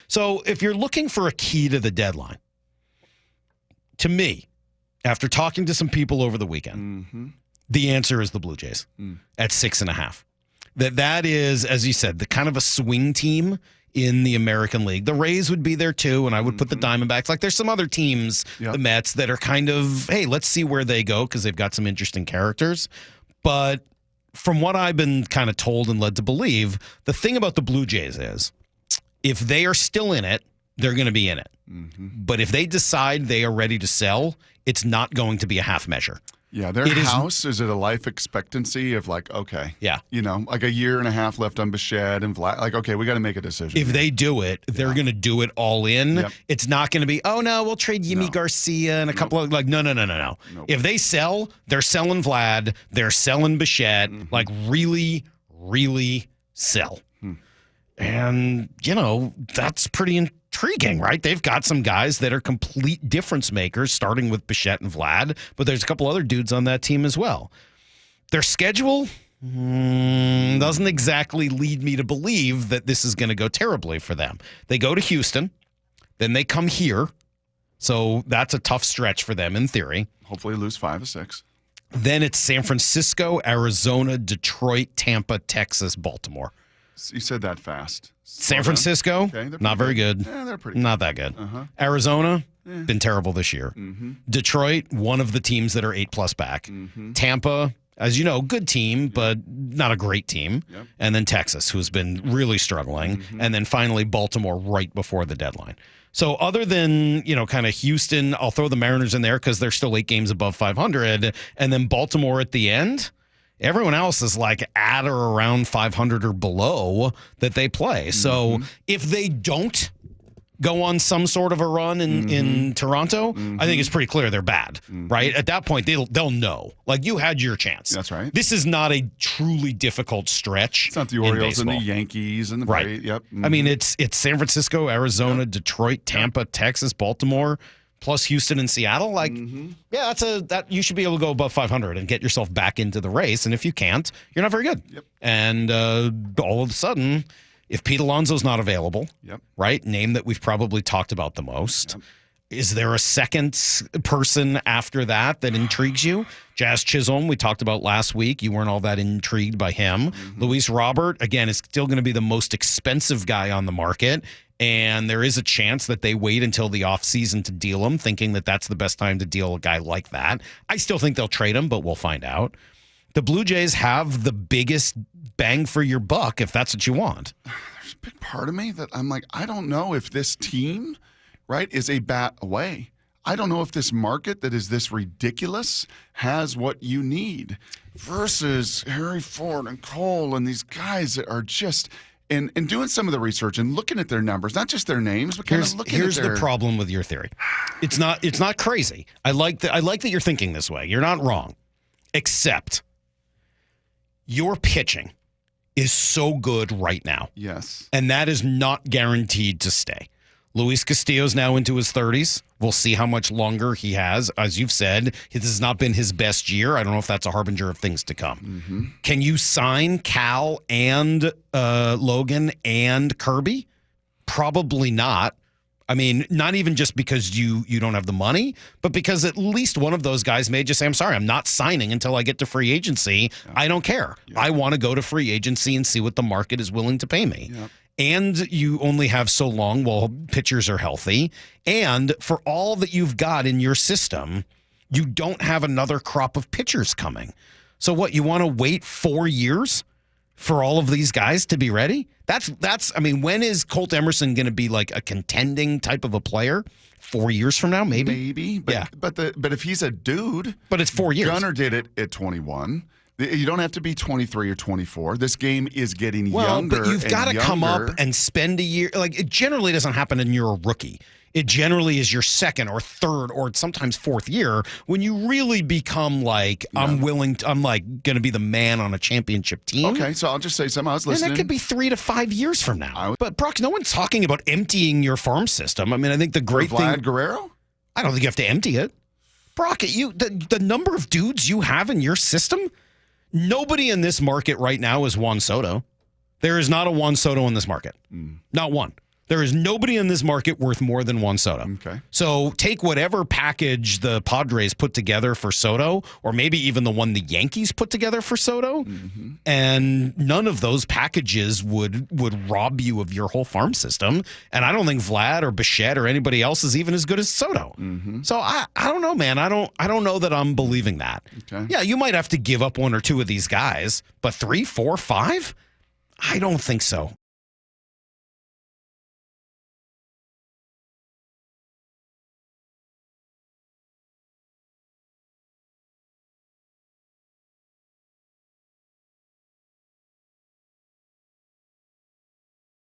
So if you're looking for a key to the deadline, to me, after talking to some people over the weekend, the answer is the Blue Jays at 6.5. That is, as you said, the kind of a swing team in the American League. The Rays would be there too, and I would put the Diamondbacks. Like there's some other teams, the Mets, that are kind of, hey, let's see where they go because they've got some interesting characters. But from what I've been kind of told and led to believe, the thing about the Blue Jays is if they are still in it, they're going to be in it. But if they decide they are ready to sell, it's not going to be a half measure. Yeah, their house is at a life expectancy of like, okay. Yeah. You know, like a year and a half left on Bichette and Vlad. Like, okay, we got to make a decision. If they do it, they're going to do it all in. Yep. It's not going to be, oh, no, we'll trade Yimi Garcia and a couple of, like, no. Nope. If they sell, they're selling Vlad, they're selling Bichette, like really, really sell. And, you know, that's pretty intriguing, right? They've got some guys that are complete difference makers, starting with Bichette and Vlad, but there's a couple other dudes on that team as well. Their schedule doesn't exactly lead me to believe that this is going to go terribly for them. They go to Houston, then they come here, so that's a tough stretch for them in theory. Hopefully lose 5 or 6. Then it's San Francisco, Arizona, Detroit, Tampa, Texas, Baltimore. You said that fast. San Francisco, not very good. Yeah, they're pretty good. Not that good. Arizona, been terrible this year. Detroit, one of the teams that are 8+ back. Tampa, as you know, good team, but not a great team. And then Texas, who's been really struggling. And then finally Baltimore right before the deadline. So other than, you know, kind of Houston, I'll throw the Mariners in there because they're still 8 games above 500. And then Baltimore at the end. Everyone else is like at or around 500 or below that they play. So if they don't go on some sort of a run in Toronto, I think it's pretty clear they're bad, right? At that point, they'll know. Like, you had your chance. That's right. This is not a truly difficult stretch. It's not the Orioles and the Yankees and the right. Yep. I mean, it's San Francisco, Arizona, Detroit, Tampa, Texas, Baltimore, plus Houston and Seattle. Like, yeah, that you should be able to go above 500 and get yourself back into the race. And if you can't, you're not very good. And all of a sudden, if Pete Alonso's not available, right, name that we've probably talked about the most, is there a second person after that intrigues you? Jazz Chisholm, we talked about last week. You weren't all that intrigued by him. Luis Robert, again, is still going to be the most expensive guy on the market. And there is a chance that they wait until the offseason to deal him, thinking that that's the best time to deal a guy like that. I still think they'll trade him, but we'll find out. The Blue Jays have the biggest bang for your buck, if that's what you want. There's a big part of me that I'm like, I don't know if this team, right, is a bat away. I don't know if this market that is this ridiculous has what you need versus Harry Ford and Cole and these guys that are just... And doing some of the research and looking at their numbers, not just their names, but kind of looking at their... Here's the problem with your theory. It's not crazy. I like that you're thinking this way. You're not wrong. Except your pitching is so good right now. Yes. And that is not guaranteed to stay. Luis Castillo's now into his 30s. We'll see how much longer he has. As you've said, this has not been his best year. I don't know if that's a harbinger of things to come. Can you sign Cal and Logan and Kirby? Probably not. I mean, not even just because you don't have the money, but because at least one of those guys may just say, I'm sorry, I'm not signing until I get to free agency. I don't care. I want to go to free agency and see what the market is willing to pay me. And you only have so long while pitchers are healthy. And for all that you've got in your system, you don't have another crop of pitchers coming. So what, you want to wait 4 years for all of these guys to be ready? That's. I mean, when is Colt Emerson going to be like a contending type of a player? 4 years from now, maybe? Maybe. But if he's a dude. But it's 4 years. Gunnar did it at 21. You don't have to be 23 or 24. This game is getting younger. But you've got to come up and spend a year. Like, it generally doesnn't happen when you're a rookie. It generally is your second or third or sometimes fourth year when you really become like, I'm like going to be the man on a championship team. Okay, so I'll just say something. I was listening. And that could be 3 to 5 years from now. But Brock, no one's talking about emptying your farm system. I mean, I think the great thing. Vlad Guerrero? I don't think you have to empty it. Brock, the number of dudes you have in your system. Nobody in this market right now is Juan Soto. There is not a Juan Soto in this market. Not one. There is nobody in this market worth more than Juan Soto. Okay. So take whatever package the Padres put together for Soto, or maybe even the one the Yankees put together for Soto, and none of those packages would rob you of your whole farm system. And I don't think Vlad or Bichette or anybody else is even as good as Soto. So I don't know, man. I don't know that I'm believing that. Okay. Yeah, you might have to give up one or two of these guys, but 3, 4, 5? I don't think so.